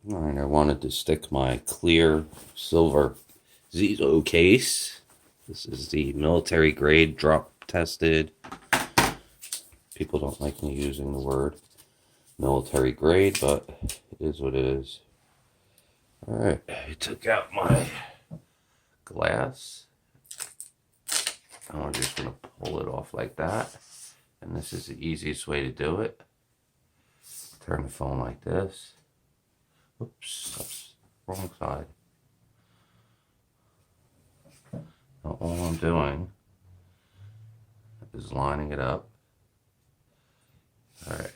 Alright, I wanted to stick my clear silver Zizo case. This is the military grade drop tested. People don't like me using the word military grade, but it is what it is. Alright, I took out my glass. And we're just going to pull it off like that. And this is the easiest way to do it. Turn the phone like this. Oops, that's wrong side. Now all I'm doing is lining it up. All right.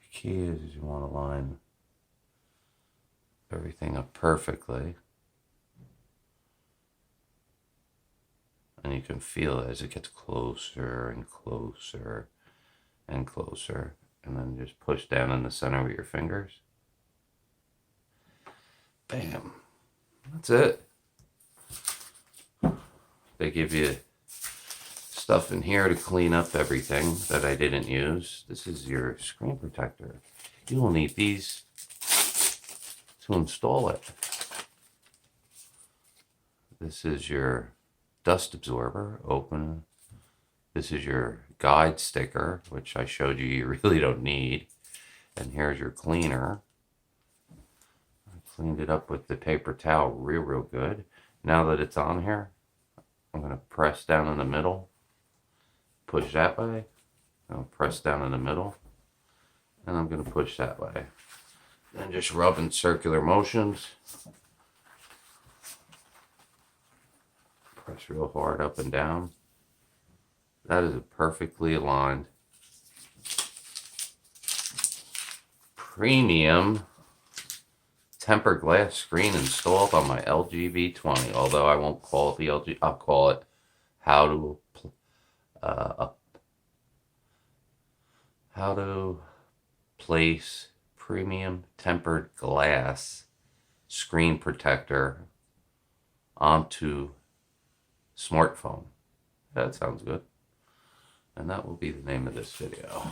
The key is you want to line everything up perfectly. And you can feel it as it gets closer and closer and closer. And then just push down in the center with your fingers. Bam. That's it. They give you stuff in here to clean up everything that I didn't use. This is your screen protector. You will need these to install it. This is your dust absorber. Open. This is your guide sticker, which I showed you really don't need. And here's your cleaner. I cleaned it up with the paper towel real good. Now that it's on here, I'm going to press down in the middle. Push that way. I'll press down in the middle. And I'm going to push that way. Then just rub in circular motions. Press real hard up and down. That is a perfectly aligned premium tempered glass screen installed on my LG V20. Although I won't call it the LG, I'll call it how to place premium tempered glass screen protector onto smartphone. That sounds good. And that will be the name of this video.